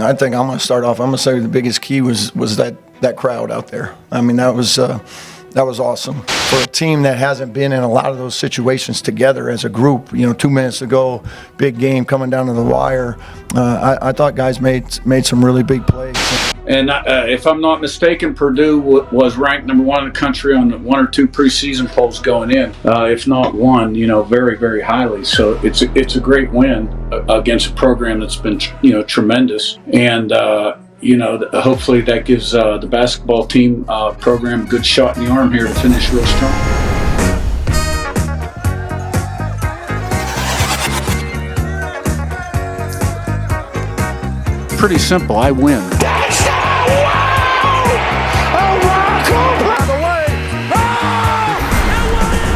I think I'm going to start off. I'm going to say the biggest key was that crowd out there. I mean, that was awesome. For a team that hasn't been in a lot of those situations together as a group, 2 minutes ago, big game coming down to the wire. I thought guys made some really big plays. And if I'm not mistaken, Purdue was ranked number 1 in the country on 1 or 2 preseason polls going in, if not one, very, very highly. So it's a great win against a program that's been, tremendous. And, hopefully that gives the basketball team program a good shot in the arm here to finish real strong. Pretty simple. I win.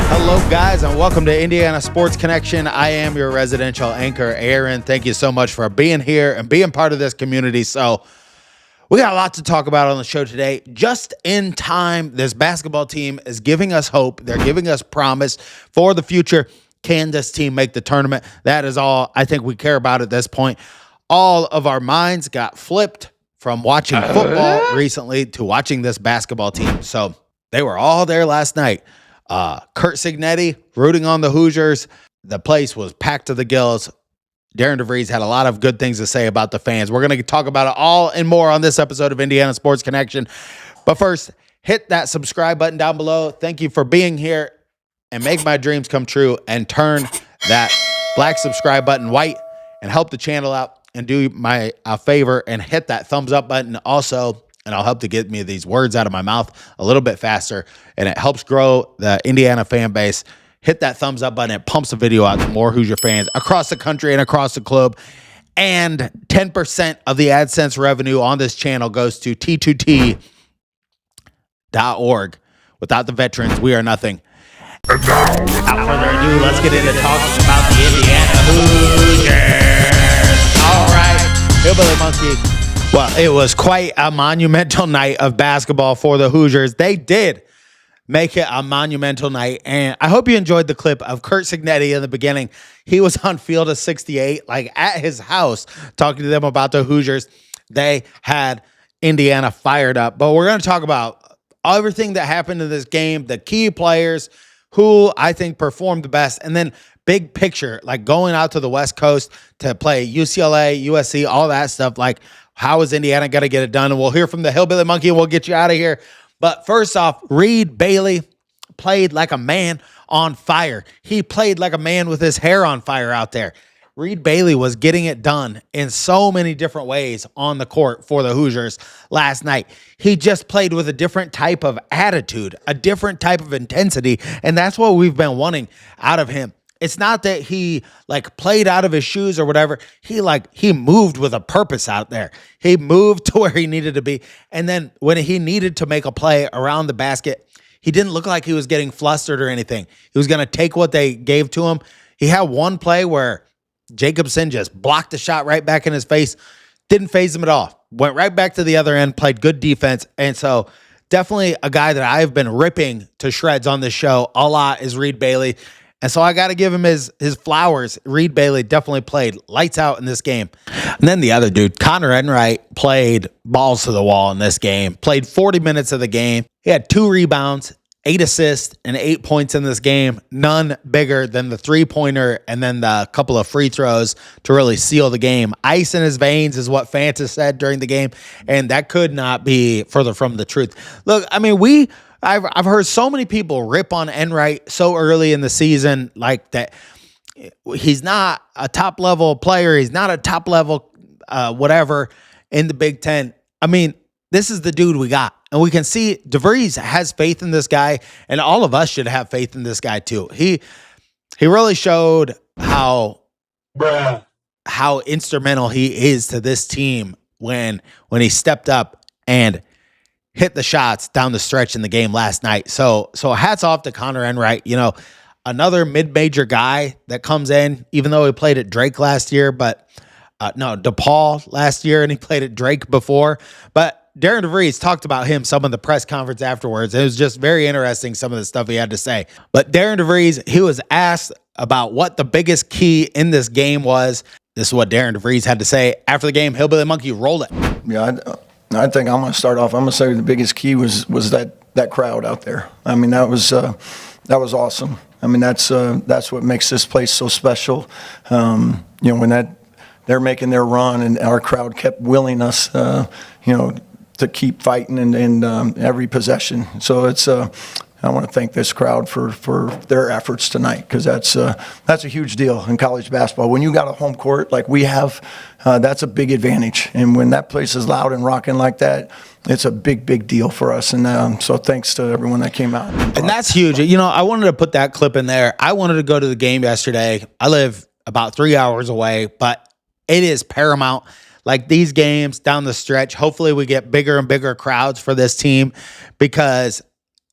Hello, guys, and welcome to Indiana Sports Connection. I am your residential anchor, Aaron. Thank you so much for being here and being part of this community. So we got a lot to talk about on the show today. Just in time, this basketball team is giving us hope. They're giving us promise for the future. Can this team make the tournament? That is all I think we care about at this point. All of our minds got flipped from watching football recently to watching this basketball team. So they were all there last night. Kurt CIGNETTI rooting on the Hoosiers. The place was packed to the gills. Darren DeVRIES had a lot of good things to say about the fans. We're going to talk about it all and more on this episode of Indiana Sports Connection. But first, hit that subscribe button down below. Thank you for being here and make my dreams come true and turn that black subscribe button white and help the channel out and do my a favor and hit that thumbs up button also. And I'll help to get me these words out of my mouth a little bit faster. And it helps grow the Indiana fan base. Hit that thumbs up button. It pumps the video out to more Hoosier fans across the country and across the globe. And 10% of the AdSense revenue on this channel goes to T2T.org. Without the veterans, we are nothing. And now, without further ado, let's get into talking about the Indiana Hoosiers. All right, Hillbilly Monkey. Well, it was quite a monumental night of basketball for the Hoosiers. They did make it a monumental night, and I hope you enjoyed the clip of Kurt CIGNETTI in the beginning. He was on Field of 68, like at his house, talking to them about the Hoosiers. They had Indiana fired up, but we're going to talk about everything that happened in this game, the key players, who I think performed the best, and then big picture, like going out to the West Coast to play UCLA, USC, all that stuff, like how is Indiana going to get it done? And we'll hear from the Hillbilly Monkey and we'll get you out of here. But first off, Reed Bailey played like a man on fire. He played like a man with his hair on fire out there. Reed Bailey was getting it done in so many different ways on the court for the Hoosiers last night. He just played with a different type of attitude, a different type of intensity, and that's what we've been wanting out of him. It's not that he played out of his shoes or whatever. He moved with a purpose out there. He moved to where he needed to be. And then when he needed to make a play around the basket, he didn't look like he was getting flustered or anything. He was going to take what they gave to him. He had one play where Jacobson just blocked the shot right back in his face. Didn't phase him at all. Went right back to the other end, played good defense. And so definitely a guy that I've been ripping to shreds on this show a lot is Reed Bailey. And so I got to give him his flowers. Reed Bailey definitely played lights out in this game. And then the other dude, Connor Enright, played balls to the wall in this game. Played 40 minutes of the game. He had 2 rebounds, 8 assists, and 8 points in this game. None bigger than the 3-pointer and then the couple of free throws to really seal the game. Ice in his veins is what Fanta said during the game. And that could not be further from the truth. Look, I mean, I've heard so many people rip on Enright so early in the season, like that he's not a top level player. He's not a top level whatever in the Big Ten. I mean, this is the dude we got. And we can see DeVRIES has faith in this guy, and all of us should have faith in this guy too. He really showed how instrumental he is to this team when he stepped up and hit the shots down the stretch in the game last night. So hats off to Connor Enright. Another mid-major guy that comes in, even though he played at Drake last year, but DePaul last year, and he played at Drake before. But Darren DeVRIES talked about him some of the press conference afterwards. It was just very interesting, some of the stuff he had to say. But Darren DeVRIES, he was asked about what the biggest key in this game was. This is what Darren DeVries had to say after the game. Hillbilly Monkey, roll it. Yeah, I think I'm going to start off. I'm going to say the biggest key was that crowd out there. I mean, that was awesome. I mean, that's what makes this place so special. When they're making their run and our crowd kept willing us, to keep fighting and every possession. So I want to thank this crowd for their efforts tonight, because that's a huge deal in college basketball. When you got a home court like we have, that's a big advantage. And when that place is loud and rocking like that, it's a big deal for us. And so thanks to everyone that came out. And that's huge. I wanted to put that clip in there. I wanted to go to the game yesterday. I live about 3 hours away, but it is paramount. Like these games down the stretch, hopefully we get bigger and bigger crowds for this team, because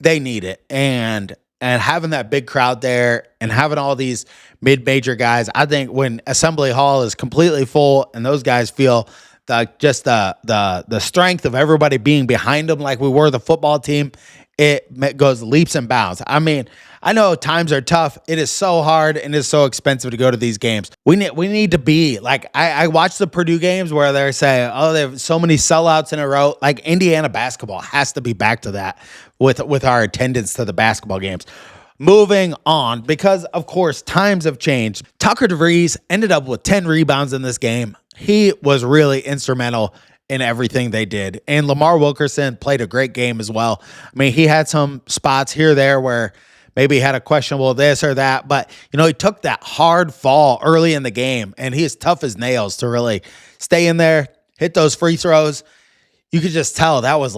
they need it. And having that big crowd there and having all these mid-major guys, I think when Assembly Hall is completely full and those guys feel the strength of everybody being behind them like we were the football team, it goes leaps and bounds. I mean, I know times are tough. It is so hard and it's so expensive to go to these games. We need to be like, I watch the Purdue games where they're saying, oh, they have so many sellouts in a row. Like Indiana basketball has to be back to that with our attendance to the basketball games. Moving on, because of course times have changed. Tucker DeVries ended up with 10 rebounds in this game. He was really instrumental in everything they did. And Lamar Wilkerson played a great game as well. I mean, he had some spots here or there where maybe he had a questionable this or that, but he took that hard fall early in the game, and he is tough as nails to really stay in there, hit those free throws. You could just tell that was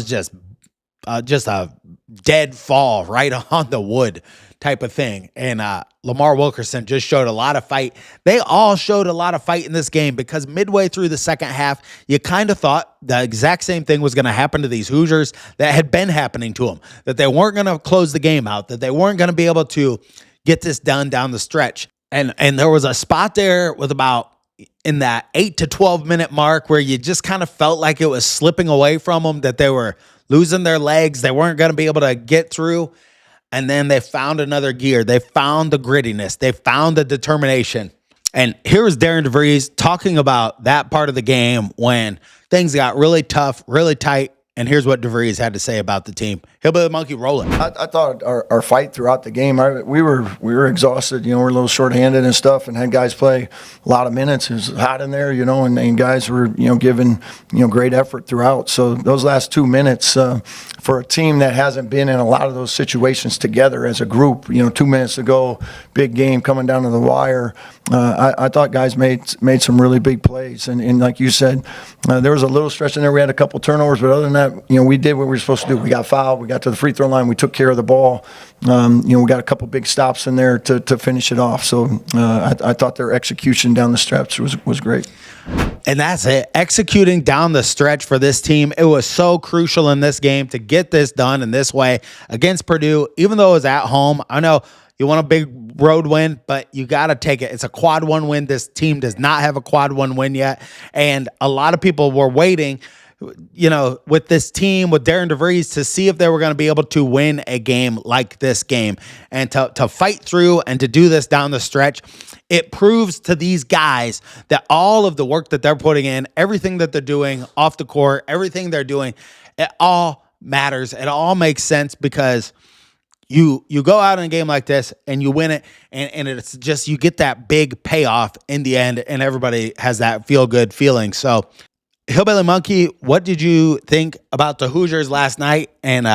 just a dead fall right on the wood type of thing. And Lamar Wilkerson just showed a lot of fight. They all showed a lot of fight in this game, because midway through the second half, you kind of thought the exact same thing was going to happen to these Hoosiers that had been happening to them, that they weren't going to close the game out, that they weren't going to be able to get this done down the stretch. And there was a spot there with about in that 8 to 12 minute mark where you just kind of felt like it was slipping away from them, that they were losing their legs. They weren't going to be able to get through. And then they found another gear. They found the grittiness. They found the determination. And here is Darren DeVries talking about that part of the game when things got really tough, really tight. And here's what DeVries had to say about the team. Hillbilly Monkey, roll it. I thought our fight throughout the game, we were exhausted. We're a little shorthanded and stuff, and had guys play a lot of minutes. It was hot in there, and guys were giving great effort throughout. So those last 2 minutes for a team that hasn't been in a lot of those situations together as a group, 2 minutes ago, big game coming down to the wire. I thought guys made some really big plays, and like you said, there was a little stretch in there. We had a couple turnovers, but other than that, we did what we were supposed to do. We got fouled. We got to the free throw line. We took care of the ball. We got a couple big stops in there to finish it off. So I thought their execution down the stretch was great. And that's it. Executing down the stretch for this team. It was so crucial in this game to get this done in this way against Purdue, even though it was at home. I know you want a big road win, but you got to take it. It's a quad one win. This team does not have a quad one win yet. And a lot of people were waiting, with this team, with Darren DeVries, to see if they were going to be able to win a game like this game and to fight through and to do this down the stretch. It proves to these guys that all of the work that they're putting in, everything that they're doing off the court, everything they're doing, it all matters. It all makes sense, because you go out in a game like this and you win it, and it's just, you get that big payoff in the end, and everybody has that feel-good feeling. So, Hillbilly Monkey, what did you think about the Hoosiers last night, and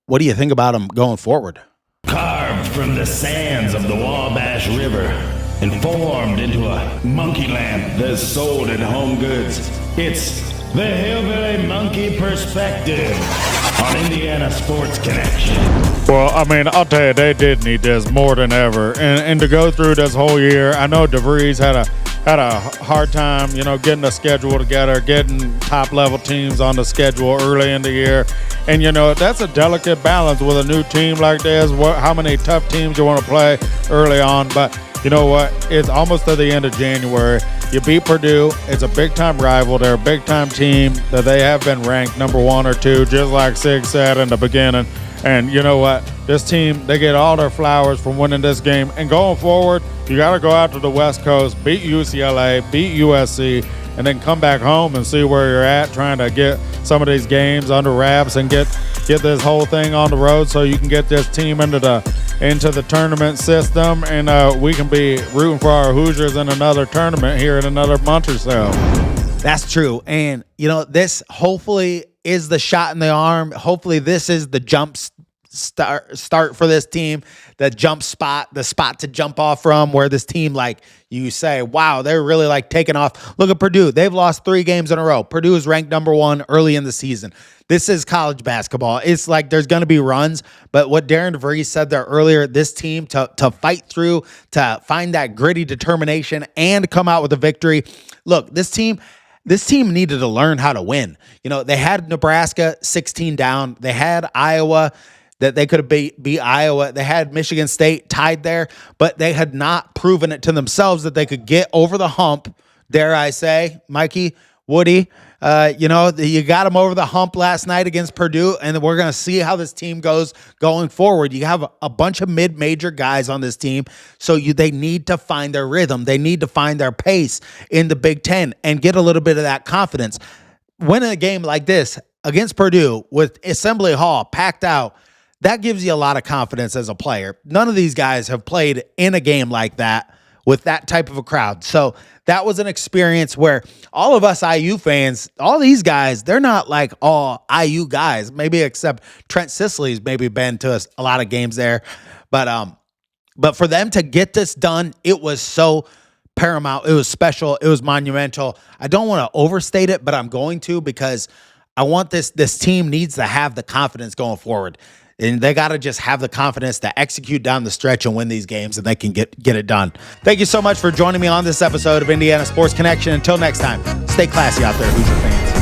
what do you think about them going forward? Carved from the sands of the Wabash River and formed into a monkey lamp that's sold at Home Goods, it's the Hillbilly Monkey Perspective on Indiana Sports Connection. Well, I mean, I'll tell you, they did need this more than ever. And to go through this whole year, I know DeVries had a hard time, getting the schedule together, getting top-level teams on the schedule early in the year. And, that's a delicate balance with a new team like this, how many tough teams you want to play early on. But you know what? It's almost to the end of January. You beat Purdue. It's a big-time rival. They're a big-time team that they have been ranked number 1 or 2, just like Sig said in the beginning. And you know what? this team, they get all their flowers from winning this game. And going forward, you got to go out to the West Coast, beat UCLA, beat USC, and then come back home and see where you're at, trying to get some of these games under wraps and get this whole thing on the road so you can get this team into the tournament system, and we can be rooting for our Hoosiers in another tournament here in another month or so. That's true. And, this hopefully is the shot in the arm. Hopefully this is the jump start for this team, the jump spot, the spot to jump off from, where this team, like you say, wow, they're really like taking off. Look at Purdue. They've lost 3 games in a row. Purdue is ranked number 1 early in the season. This is college basketball. It's like there's going to be runs, but what Darren DeVries said there earlier, this team to fight through, to find that gritty determination and come out with a victory. Look, this team needed to learn how to win. They had Nebraska 16 down. They had Iowa that they could have beat Iowa. They had Michigan State tied there, but they had not proven it to themselves that they could get over the hump, dare I say, Mikey, Woody. You got them over the hump last night against Purdue, and we're going to see how this team goes going forward. You have a bunch of mid-major guys on this team, so they need to find their rhythm. They need to find their pace in the Big Ten and get a little bit of that confidence. Winning a game like this against Purdue with Assembly Hall packed out, that gives you a lot of confidence as a player. None of these guys have played in a game like that with that type of a crowd. So that was an experience where all of us IU fans, all these guys, they're not like all IU guys, maybe except Trent Sisley's maybe been to a lot of games there. But for them to get this done, it was so paramount. It was special. It was monumental. I don't want to overstate it, but I'm going to, because I want this team needs to have the confidence going forward. And they got to just have the confidence to execute down the stretch and win these games, and they can get it done. Thank you so much for joining me on this episode of Indiana Sports Connection. Until next time, stay classy out there, Hoosier fans.